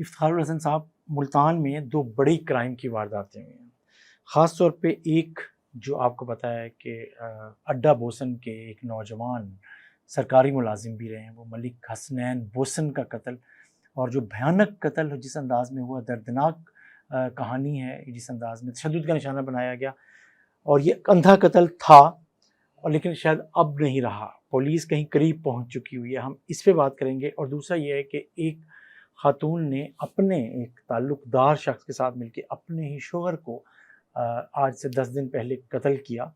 इफ्तिखारुल हसन साहब, मुल्तान में दो बड़ी क्राइम की वारदातें हुई हैं। ख़ास तौर पे एक जो आपको पता है कि अड्डा बोसन के एक नौजवान सरकारी मुलाजिम भी रहे हैं, वो मलिक हसनैन बोसन का कत्ल, और जो भयानक कत्ल जिस अंदाज़ में हुआ, दर्दनाक कहानी है। जिस अंदाज़ में तशद्दुद का निशाना बनाया गया, और ये अंधा कत्ल था, और लेकिन शायद अब नहीं रहा, पुलिस कहीं करीब पहुंच चुकी हुई है। हम इस पे बात करेंगे। और दूसरा ये है कि एक खातून ने अपने एक ताल्लुकदार शख्स के साथ मिलकर अपने ही शोहर को आज से 10 दिन पहले कत्ल किया,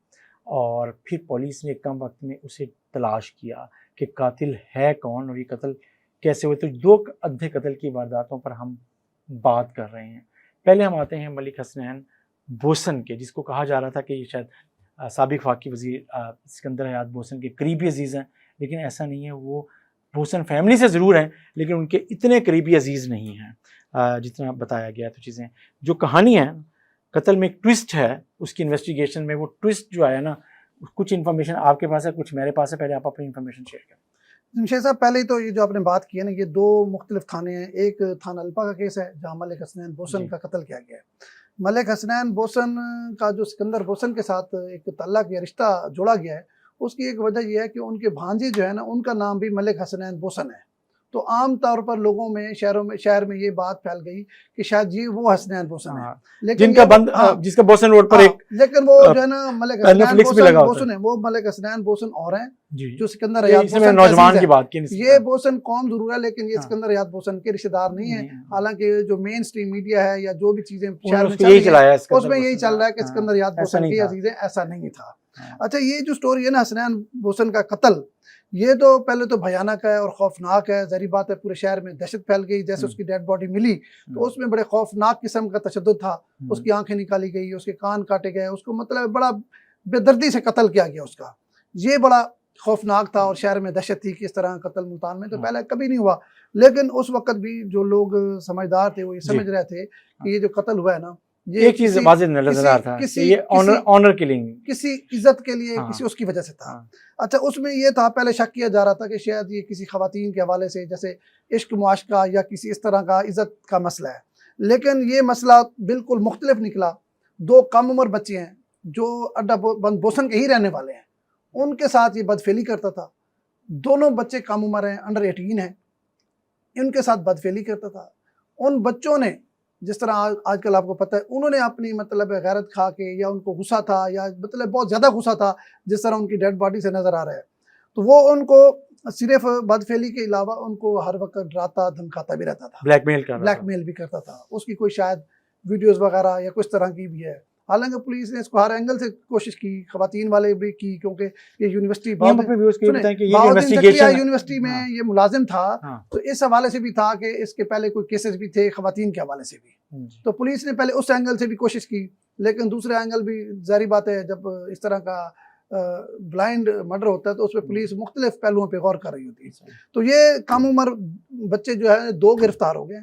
और फिर पुलिस ने कम वक्त में उसे तलाश किया कि कातिल है कौन और ये कत्ल कैसे हुए। तो दो अंधे कत्ल की वारदातों पर हम बात कर रहे हैं। पहले हम आते हैं मलिक हसनैन बोसन के, जिसको कहा जा रहा था कि ये शायद साबिक फाकी वज़ीर सिकंदर हयात बोसन के करीबी अजीज़ हैं, लेकिन ऐसा नहीं है। वो बोसन फैमिली से ज़रूर हैं, लेकिन उनके इतने करीबी अजीज़ नहीं हैं जितना बताया गया। तो चीज़ें जो कहानी है, कत्ल में एक ट्विस्ट है, उसकी इन्वेस्टिगेशन में वो ट्विस्ट जो आया ना, कुछ इन्फॉर्मेशन आपके पास है, कुछ मेरे पास है। पहले आप अपनी इन्फॉर्मेशन शेयर करें। जमशेद साहब, पहले तो ये जो आपने बात की है ना, ये दो मुख्तलिफ थाने हैं। एक थाना अल्पा का केस है जहाँ मलिक हसनैन बोसन का कत्ल किया गया है। मलिक हसनैन बोसन का जो सिकंदर बोसन के साथ एक ताल्लुक या रिश्ता जोड़ा गया है, उसकी एक वजह यह है कि उनके भांजे जो है ना, उनका नाम भी मलिक हसनैन बोसन है। तो आम तौर पर लोगों में शहर में ये बात फैल गई कि शायद ये वो हसनैन बोसन है, लेकिन जिसका बोसन रोड पर एक, लेकिन वो जो है ना मलिक हसनैन बोसन है, वो मलिक हसनैन बोसन और हैं जो सिकंदर हयात बोसन नौजवान की बात की। ये बोसन कौम जरूर है, लेकिन ये सिकंदर हयात बोसन के रिश्तेदार नहीं है। हालांकि जो मेन स्ट्रीम मीडिया है या जो भी चीजें शहर में उसमें यही चल रहा है कि सिकंदर हयात बोसन के अजीज है, ऐसा नहीं था। अच्छा, ये जो स्टोरी है ना हसनैन बोसन का कत्ल, ये तो पहले तो भयानक है और खौफनाक है। ज़ाहिर बात है, पूरे शहर में दहशत फैल गई। जैसे उसकी डेड बॉडी मिली तो उसमें बड़े खौफनाक किस्म का तशद्दुद था। उसकी आंखें निकाली गई, उसके कान काटे गए, उसको मतलब बड़ा बेदर्दी से कत्ल किया गया उसका। ये बड़ा खौफनाक था और शहर में दहशत थी कि इस तरह कत्ल मुल्तान में तो पहले कभी नहीं हुआ। लेकिन उस वक्त भी जो लोग समझदार थे वो ये समझ रहे थे कि ये जो कत्ल हुआ है ना, ये एक चीज वाज़ेह नजर आ था कि ये ऑनर किलिंग, किसी इज्जत के लिए, किसी उसकी वजह से था। अच्छा, उसमें ये था, पहले शक किया जा रहा था कि शायद ये किसी खवातीन के हवाले से, जैसे इश्क मुआशका या किसी इस तरह का इज्जत का मसला है। लेकिन ये मसला बिल्कुल मुख्तलिफ निकला। दो कम उम्र बच्चे हैं जो अड्डा बोसन के ही रहने वाले हैं, उनके साथ ये बदफेली करता था। दोनों बच्चे कम उम्र हैं, अंडर 18 हैं, इनके साथ बदफेली करता था। उन बच्चों ने, जिस तरह आजकल आपको पता है, उन्होंने अपनी मतलब गैरत खा के, या उनको गुस्सा था, या मतलब बहुत ज़्यादा गुस्सा था जिस तरह उनकी डेड बॉडी से नज़र आ रहा है, तो वो उनको सिर्फ बदफेली के अलावा उनको हर वक्त डराता धमकाता भी रहता था, ब्लैकमेल भी करता था। उसकी कोई शायद वीडियोज़ वगैरह या कुछ तरह की भी है। हालांकि पुलिस ने इसको हर एंगल से कोशिश की, खवातीन वाले भी की, क्योंकि ये यूनिवर्सिटी यूनिवर्सिटी में ये मुलाजिम था। तो इस हवाले से भी था कि इसके पहले कोई केसेस भी थे खवातीन के हवाले से भी। तो पुलिस ने पहले उस एंगल से भी कोशिश की, लेकिन दूसरे एंगल भी जारी बात है, जब इस तरह का ब्लाइंड मर्डर होता है तो उसमें पुलिस मुख्तलिफ पहलुओं पर गौर कर रही होती है। तो ये कम उम्र बच्चे जो है 2 गिरफ्तार हो गए।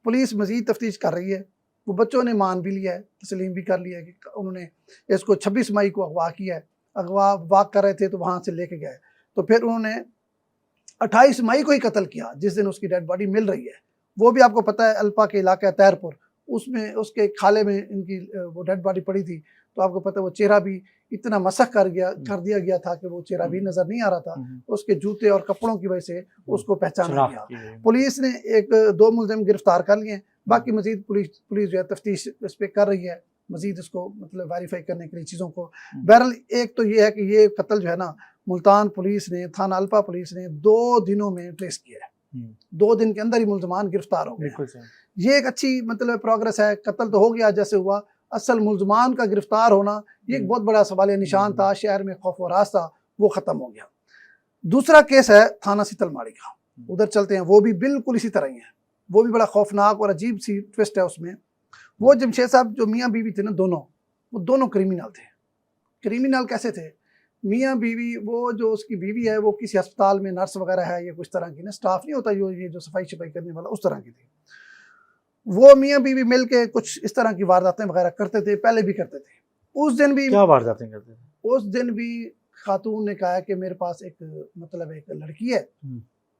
पुलिस मजीद तफ्तीश कर रही है। वो बच्चों ने मान भी लिया है, तस्लीम भी कर लिया है कि उन्होंने इसको 26 मई को अगवा किया है। अगवा वाक कर रहे थे तो वहाँ से लेके गए, तो फिर उन्होंने 28 मई को ही कत्ल किया, जिस दिन उसकी डेड बॉडी मिल रही है। वो भी आपको पता है अल्पा के इलाका तैरपुर, उसमें उसके खाले में इनकी वो डेड बॉडी पड़ी थी। तो आपको पता है वो चेहरा भी इतना मसख कर दिया गया था कि वो चेहरा भी नज़र नहीं आ रहा था। उसके जूते और कपड़ों की वजह से उसको पहचाना गया। पुलिस ने 1-2 मुलजिम गिरफ्तार कर लिए। बाकी मजीद पुलिस जो है तफ्तीश इस पर कर रही है, मजीद इसको मतलब वेरीफाई करने के लिए चीज़ों को। बहरहाल एक तो ये है कि ये कत्ल जो है ना, मुल्तान पुलिस ने, थाना अल्पा पुलिस ने 2 दिनों में ट्रेस किया है। 2 दिन के अंदर ही मुलजमान गिरफ्तार हो गए। ये एक अच्छी मतलब प्रोग्रेस है। कत्ल तो हो गया जैसे हुआ, असल मुलजमान का गिरफ्तार होना ये एक बहुत बड़ा सवालिया निशान था। शहर में खौफ व राज था, वो ख़त्म हो गया। दूसरा केस है थाना सीतलमाड़ी का, उधर चलते हैं। वो भी बिल्कुल इसी तरह ही है। वो भी बड़ा खौफनाक और अजीब सी ट्विस्ट है उसमें। वो जमशेद साहब जो मियाँ बीवी थे ना, वो दोनों क्रिमिनल थे। क्रिमिनल कैसे थे? मियाँ बीवी, वो जो उसकी बीवी है वो किसी अस्पताल में नर्स वगैरह है, या कुछ तरह की ना, स्टाफ नहीं होता ये जो सफाई शफाई करने वाला, उस तरह की थी। वो मियाँ बीवी मिल के कुछ इस तरह की वारदातें वगैरह करते थे, पहले भी करते थे। उस दिन भी क्या वारदातें करते थे? उस दिन भी खातून ने कहा कि मेरे पास एक लड़की है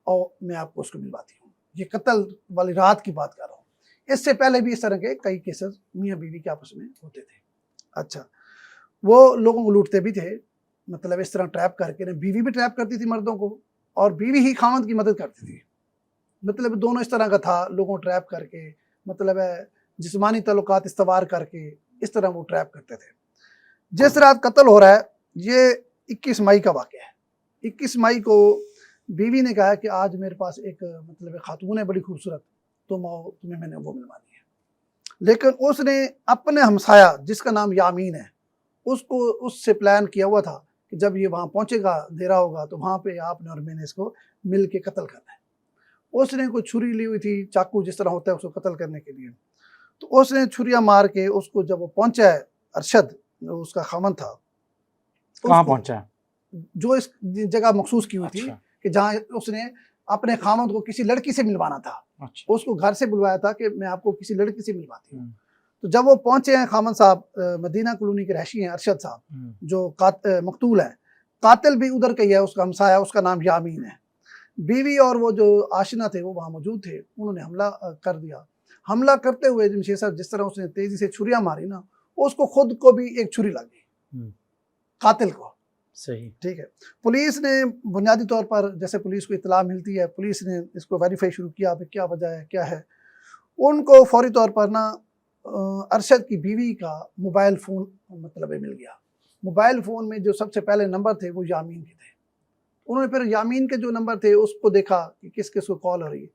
और मैं आपको उसको मिलवाती हूँ। ये कत्ल वाली रात की बात कर रहा हूँ। इससे पहले भी इस तरह के कई केसेस मियाँ बीवी के आपस में होते थे। अच्छा, वो लोगों को लूटते भी थे, मतलब इस तरह ट्रैप करके, बीवी भी ट्रैप करती थी मर्दों को और बीवी ही खामद की मदद करती थी। मतलब दोनों इस तरह का था, लोगों ट्रैप करके, मतलब जिस्मानी तल्लुकात इस्तवार करके इस तरह वो ट्रैप करते थे। जिस रात कत्ल हो रहा है ये 21 मई का वाक़या है। 21 मई को बीवी ने कहा कि आज मेरे पास एक मतलब खातून है बड़ी खूबसूरत, तुम आओ, तुम्हें मैंने वो मिलवानी है। लेकिन उसने अपने हमसाया जिसका नाम यामीन है उसको उससे प्लान किया हुआ था कि जब ये वहाँ पहुँचेगा, अंधेरा होगा, तो वहाँ पे आपने और मैंने इसको मिल के कत्ल करना है। उसने कोई छुरी ली हुई थी, चाकू जिस तरह होता है उसको कत्ल करने के लिए। तो उसने छुरियाँ मार के उसको, जब वो पहुँचा है, अरशद उसका खामन था, कहाँ पहुँचा? जो इस जगह मखसूस की हुई थी कि जहाँ उसने अपने खामद को किसी लड़की से मिलवाना था। अच्छा। उसको घर से बुलवाया था कि मैं आपको किसी लड़की से मिलवाती हूँ। तो जब वो पहुंचे हैं, खामद साहब मदीना कॉलोनी के रहशी हैं, अरशद साहब जो मकतूल है, कातिल भी उधर का ही है, उसका हमसाया, उसका नाम यामीन है। बीवी और वो जो आशिना थे वो वहाँ मौजूद थे, उन्होंने हमला कर दिया। हमला करते हुए जमशेद साहब जिस तरह उसने तेजी से छुरियाँ मारी ना, उसको खुद को भी एक छुरी लग गई, कातिल को। सही, ठीक है। पुलिस ने बुनियादी तौर पर, जैसे पुलिस को इतला मिलती है, पुलिस ने इसको वेरीफाई शुरू किया, अब क्या वजह है, क्या है। उनको फौरी तौर पर ना अरशद की बीवी का मोबाइल फ़ोन मतलब मिल गया। मोबाइल फ़ोन में जो सबसे पहले नंबर थे वो यामीन के थे। उन्होंने फिर यामीन के जो नंबर थे उसको देखा कि किस किस को कॉल हो रही है।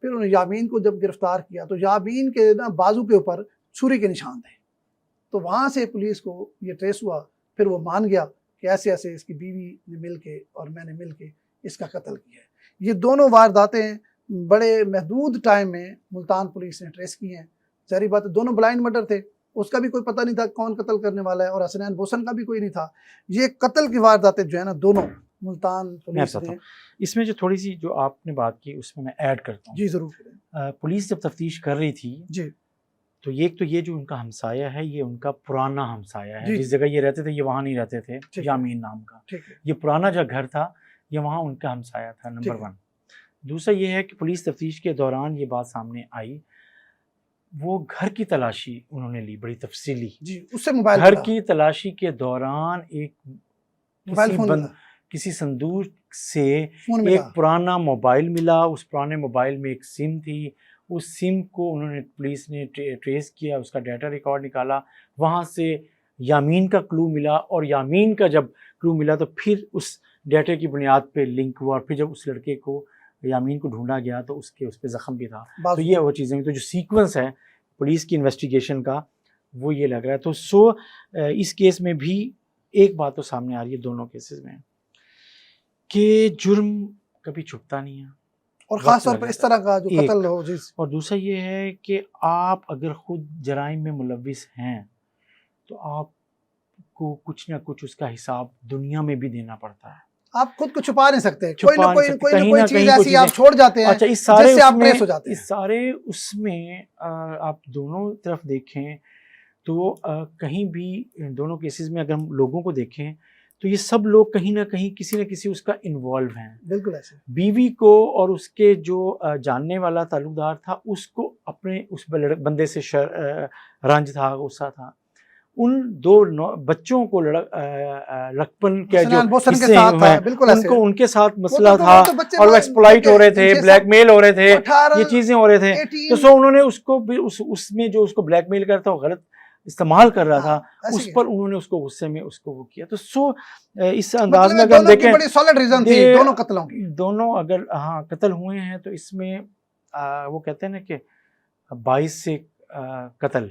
फिर उन्होंने यामीन को जब गिरफ्तार किया तो यामीन के ना बाजू के ऊपर छुरी के निशान थे। तो वहाँ से पुलिस को ये ट्रेस हुआ, फिर वो मान गया कि ऐसे ऐसे इसकी बीवी ने मिल के और मैंने मिल के इसका कत्ल किया है। ये दोनों वारदातें बड़े महदूद टाइम में मुल्तान पुलिस ने ट्रेस की हैं। सारी बात, दोनों ब्लाइंड मर्डर थे, उसका भी कोई पता नहीं था कौन कत्ल करने वाला है, और हसनैन बोसन का भी कोई नहीं था। ये कत्ल की वारदातें जो है ना, दोनों मुल्तान पुलिस ने। इसमें जो थोड़ी सी जो आपने बात की उसमें मैं ऐड करता हूँ। जी ज़रूर करें। पुलिस जब तफ्तीश कर रही थी जी, तो ये जो उनका हमसाया है ये उनका पुराना हमसाया है। जिस जी। जगह ये रहते थे ये वहाँ नहीं रहते थे, यामीन नाम का। ठीक है। ये पुराना जो घर था ये वहाँ उनका हमसाया था, नंबर 1। दूसरा ये है कि पुलिस तफ्तीश के दौरान ये बात सामने आई, वो घर की तलाशी उन्होंने ली बड़ी तफसीली। जी, उससे मोबाइल घर की तलाशी के दौरान एक किसी संदूक से एक पुराना मोबाइल मिला। उस पुराने मोबाइल में एक सिम थी। उस सिम को उन्होंने, पुलिस ने ट्रेस किया, उसका डाटा रिकॉर्ड निकाला, वहाँ से यामीन का क्लू मिला, और यामीन का जब क्लू मिला तो फिर उस डाटे की बुनियाद पे लिंक हुआ, और फिर जब उस लड़के को, यामीन को ढूंढा गया तो उस पर ज़ख्म भी था। तो ये वो चीज़ें, तो जो सीक्वेंस है पुलिस की इन्वेस्टिगेशन का वो ये लग रहा है। तो इस केस में भी एक बात तो सामने आ रही है दोनों केसेस में कि जुर्म कभी छुपता नहीं है, और ख़ास तौर पर इस तरह का जो कत्ल हो। और दूसरा ये है कि आप अगर खुद जराइम में मुलविस हैं तो आपको कुछ ना कुछ उसका हिसाब दुनिया में भी देना पड़ता है। आप खुद को छुपा नहीं सकते, कोई ना कोई चीज़ ऐसी आप छोड़ जाते हैं। अच्छा, इस सारे आप ट्रेस हो जाते हैं। इस सारे उसमें आप दोनों तरफ देखें तो कहीं भी दोनों केसेस में अगर हम लोगों को देखें तो ये सब लोग कहीं ना कहीं किसी न किसी उसका इन्वॉल्व हैं। बिल्कुल ऐसे। बीवी को और उसके जो जानने वाला ताल्लुकदार था उसको अपने उस बंदे से रंज था, गुस्सा था। उन दो बच्चों को लड़कपन के जो हिस्से हैं उनको उनके साथ मसला था, और वो एक्सप्लॉइट हो रहे थे, ब्लैकमेल हो रहे थे, ये चीजें हो रहे थे। तो सो उन्होंने उसको उसमें जो उसको ब्लैकमेल करता वो गलत इस्तेमाल कर रहा था, उस पर उन्होंने उसको गुस्से में उसको वो किया। तो इस अंदाज में अगर हम देखें बड़ी सॉलिड रीजन थी दोनों कत्लों की। दोनों अगर कत्ल हुए हैं तो इसमें वो कहते हैं ना कि 22 से कत्ल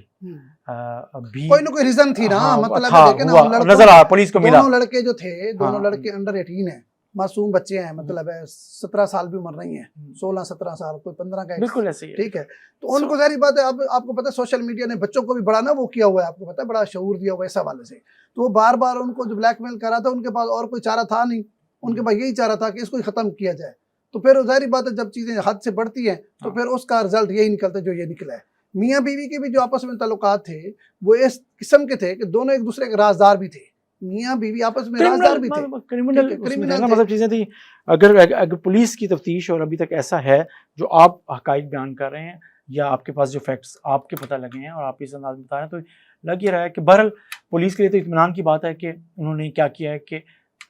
भी कोई ना कोई रीजन थी ना, मतलब नजर आ पुलिस को मिला। दोनों लड़के जो थे, दोनों लड़के अंडर 18 है, मासूम बच्चे हैं, मतलब 17 साल भी उम्र नहीं है, 16-17 साल, कोई 15 का। बिल्कुल ऐसे ही है। ठीक है, तो उनको सारी बात है। अब आपको पता है सोशल मीडिया ने बच्चों को भी बड़ा ना वो किया हुआ है, आपको पता है, बड़ा शऊर दिया हुआ है इस हवाले से। तो वो बार बार उनको जो ब्लैकमेल कर रहा था, उनके पास और कोई चारा था नहीं, उनके पास यही चारा था कि इसको ख़त्म किया जाए। तो फिर जाहिर बात है जब चीज़ें हद से बढ़ती हैं तो फिर उसका रिजल्ट यही निकलता है जो ये निकला है। मियाँ बीवी के भी जो आपस में ताल्लुकात थे वो इस किस्म के थे कि दोनों एक दूसरे के राजदार भी थे। मियाँ बीवी आपस में राजदार भी थे, क्रिमिनल मतलब चीजें थी। अगर पुलिस की तफ्तीश और अभी तक ऐसा है जो आप हकाइक बयान कर रहे हैं, या आपके पास जो फैक्ट्स आपके पता लगे हैं और आप इस अंदाज में बता रहे हैं, तो लग ही रहा है कि बहरहाल पुलिस के लिए तो इत्मीनान की बात है कि उन्होंने क्या किया है कि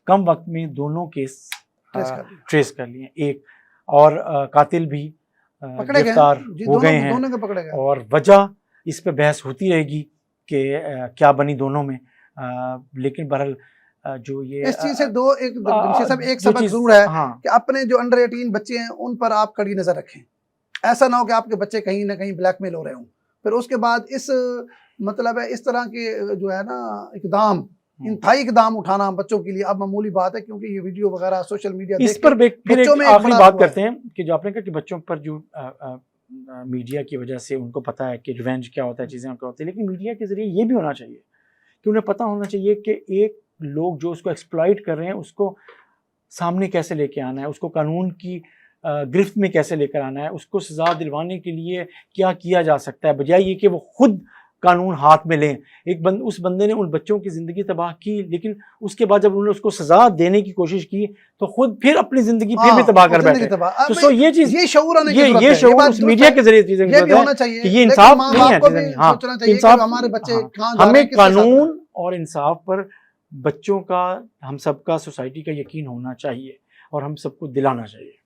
कम वक्त में दोनों केस ट्रेस कर लिए, एक और कातिल भी गिरफ्तार हो गए हैं, दोनों के पकड़े गए। और वजह इस पे बहस होती रहेगी कि क्या बनी दोनों में, लेकिन बहरहाल जो ये इस चीज से एक सबक जरूर है कि अपने जो अंडर 18 बच्चे हैं उन पर आप कड़ी नजर रखें। ऐसा ना हो कि आपके बच्चे कहीं ना कहीं ब्लैकमेल हो रहे हों, फिर उसके बाद इस मतलब है इस तरह के जो है ना इकदाम, इंतहाई इकदाम उठाना बच्चों के लिए अब मामूली बात है, क्योंकि ये वीडियो वगैरह सोशल मीडिया इस पर फिर एक आखिरी बात करते हैं कि जो आपने कहा कि बच्चों पर जो मीडिया की वजह से उनको पता है कि रिवेंज क्या होता है, चीज़ें क्या होती है, लेकिन मीडिया के जरिए ये भी होना चाहिए कि उन्हें पता होना चाहिए कि एक लोग जो उसको एक्सप्लॉइट कर रहे हैं उसको सामने कैसे लेके आना है, उसको कानून की गिरफ्त में कैसे लेकर आना है, उसको सज़ा दिलवाने के लिए क्या किया जा सकता है, बजाय ये कि वो खुद कानून हाथ में लें। उस बंदे ने उन बच्चों की ज़िंदगी तबाह की, लेकिन उसके बाद जब उन्होंने उसको सज़ा देने की कोशिश की तो खुद फिर अपनी ज़िंदगी फिर भी तबाह कर बैठे। तो ये चीज़, ये शऊर उस मीडिया के जरिए चीज़ें होना चाहिए कि ये इंसाफ नहीं है। हाँ, इंसाफ, हमारे बच्चे हमें कानून और इंसाफ पर बच्चों का, हम सबका, सोसाइटी का यकीन होना चाहिए और हम सबको दिलाना चाहिए।